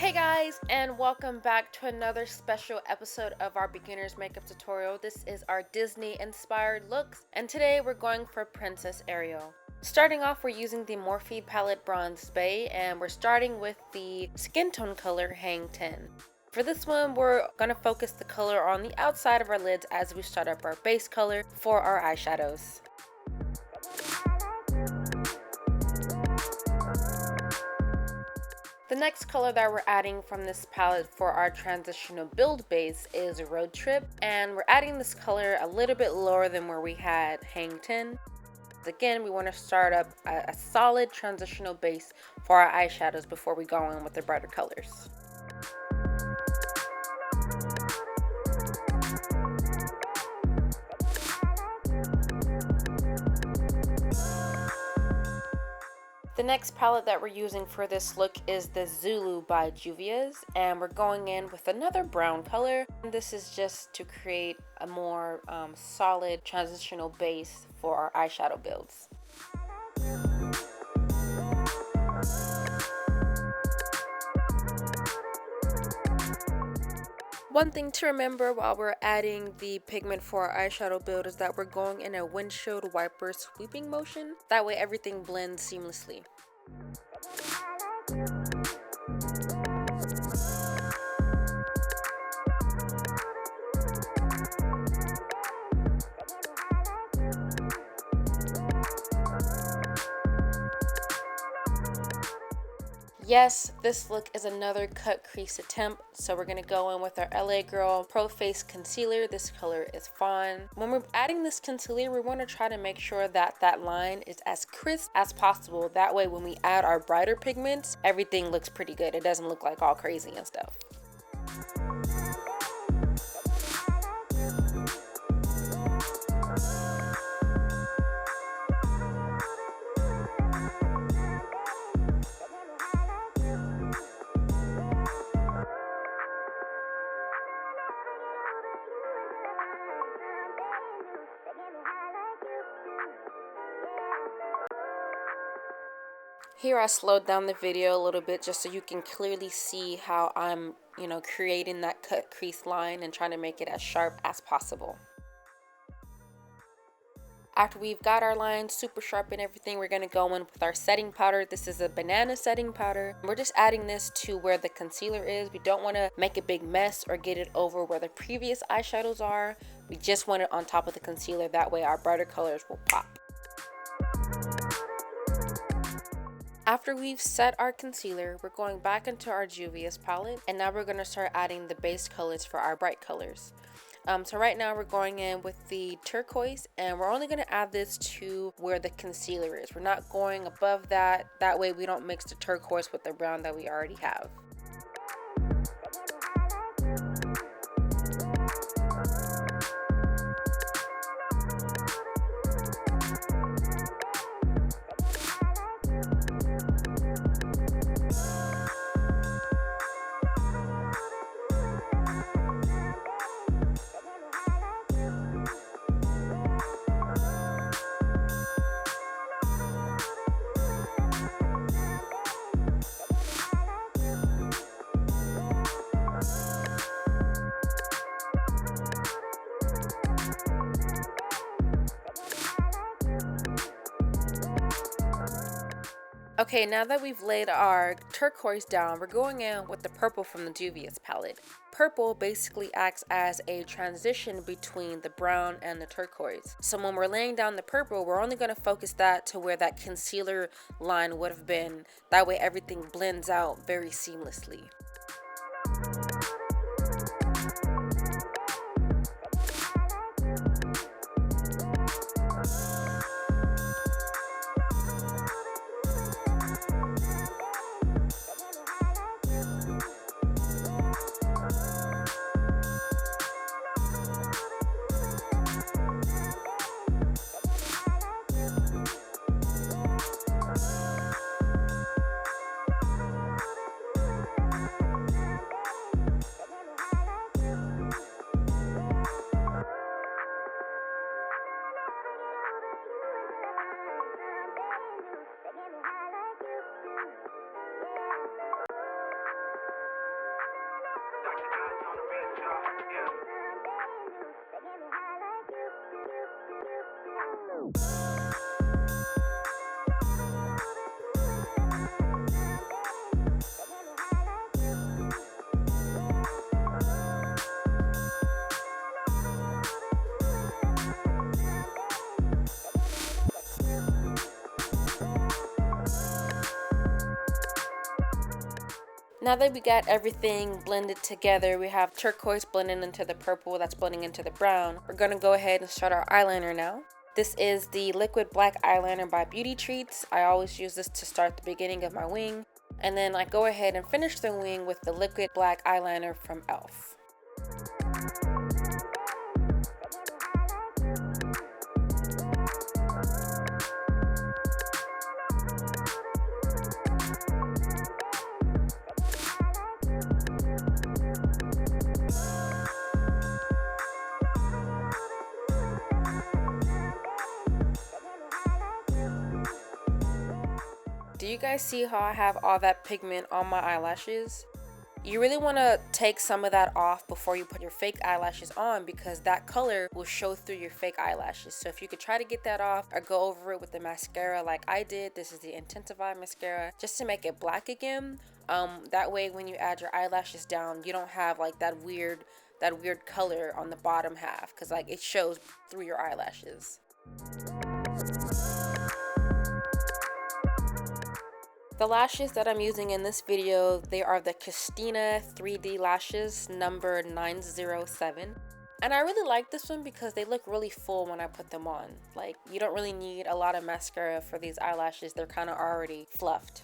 Hey guys, and welcome back to another special episode of our beginner's makeup tutorial. This is our Disney inspired looks, and today we're going for Princess Ariel. Starting off, we're using the Morphe palette Bronze Bay, and we're starting with the skin tone color Hang 10. For this one, we're going to focus the color on the outside of our lids as we start up our base color for our eyeshadows. The next color that we're adding from this palette for our transitional build base is Road Trip, and we're adding this color a little bit lower than where we had Hang 10. Again, we want to start up a solid transitional base for our eyeshadows before we go in with the brighter colors. The next palette that we're using for this look is the Zulu by Juvia's, and we're going in with another brown color. This is just to create a more solid transitional base for our eyeshadow builds. One thing to remember while we're adding the pigment for our eyeshadow build is that we're going in a windshield wiper sweeping motion. That way everything blends seamlessly. Yes, this look is another cut crease attempt, so we're going to go in with our LA Girl Proface concealer. This color is Fawn. When we're adding this concealer, we want to try to make sure that that line is as crisp as possible. That way when we add our brighter pigments, everything looks pretty good. It doesn't look like all crazy and stuff. Here I slowed down the video a little bit just so you can clearly see how I'm, creating that cut crease line and trying to make it as sharp as possible. After we've got our line super sharp and everything, we're going to go in with our setting powder. This is a banana setting powder. We're just adding this to where the concealer is. We don't want to make a big mess or get it over where the previous eyeshadows are. We just want it on top of the concealer. That way our brighter colors will pop. After we've set our concealer, we're going back into our Juvia's palette, and now we're going to start adding the base colors for our bright colors. So right now we're going in with the turquoise, and we're only going to add this to where the concealer is. We're not going above that. That way we don't mix the turquoise with the brown that we already have. Okay, now that we've laid our turquoise down, we're going in with the purple from the Juvia's palette. Purple basically acts as a transition between the brown and the turquoise. So when we're laying down the purple, we're only going to focus that to where that concealer line would have been. That way everything blends out very seamlessly. Now that we got everything blended together, we have turquoise blending into the purple that's blending into the brown. We're gonna go ahead and start our eyeliner now. This is the liquid black eyeliner by Beauty Treats. I always use this to start the beginning of my wing. And then I go ahead and finish the wing with the liquid black eyeliner from e.l.f. Do you guys see how I have all that pigment on my eyelashes? You really want to take some of that off before you put your fake eyelashes on, because that color will show through your fake eyelashes. So if you could try to get that off or go over it with the mascara like I did. This is the Intenseif-Eye mascara, just to make it black again. That way when you add your eyelashes down, you don't have like that weird color on the bottom half, because like it shows through your eyelashes. The lashes that I'm using in this video, they are the Christina 3D lashes number 907. And I really like this one because they look really full when I put them on. Like, you don't really need a lot of mascara for these eyelashes. They're kind of already fluffed.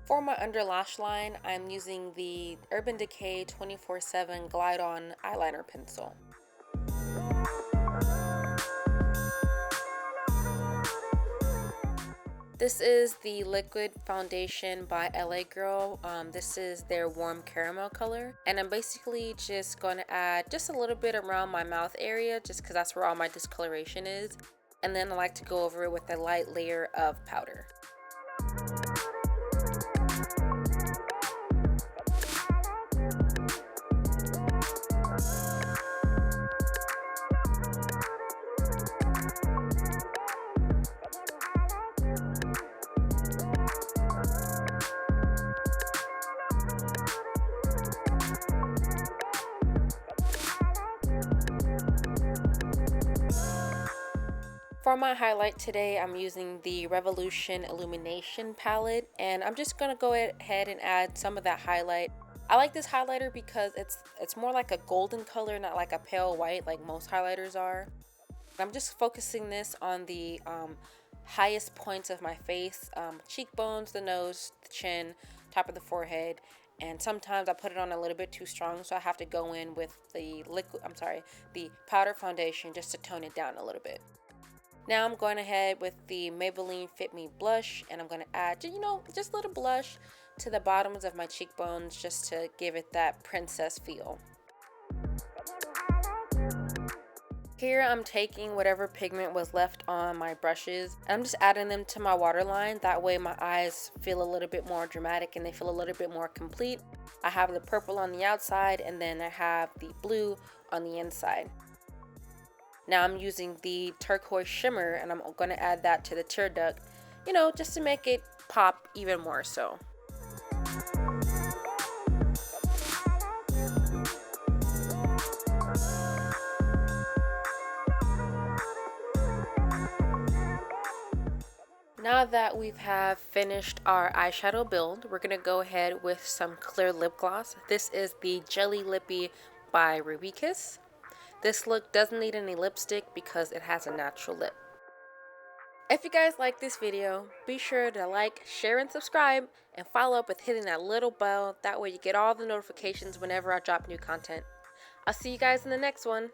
For my under lash line, I'm using the Urban Decay 24/7 Glide On Eyeliner Pencil. This is the liquid foundation by LA Girl. This is their warm caramel color, and I'm basically just going to add just a little bit around my mouth area, just because that's where all my discoloration is, and then I like to go over it with a light layer of powder. For my highlight today, I'm using the Revolution Illumination palette, and I'm just gonna go ahead and add some of that highlight. I like this highlighter because it's more like a golden color, not like a pale white like most highlighters are. I'm just focusing this on the highest points of my face, cheekbones, the nose, the chin, top of the forehead, and sometimes I put it on a little bit too strong, so I have to go in with the the powder foundation just to tone it down a little bit. Now I'm going ahead with the Maybelline Fit Me blush, and I'm going to add, just a little blush to the bottoms of my cheekbones just to give it that princess feel. Here I'm taking whatever pigment was left on my brushes, and I'm just adding them to my waterline. That way my eyes feel a little bit more dramatic and they feel a little bit more complete. I have the purple on the outside, and then I have the blue on the inside. Now I'm using the turquoise shimmer, and I'm going to add that to the tear duct, just to make it pop even more so. Now that we have finished our eyeshadow build, we're going to go ahead with some clear lip gloss. This is the Jelly Lippy by Ruby Kiss. This look doesn't need any lipstick because it has a natural lip. If you guys like this video, be sure to like, share, and subscribe, and follow up with hitting that little bell. That way you get all the notifications whenever I drop new content. I'll see you guys in the next one.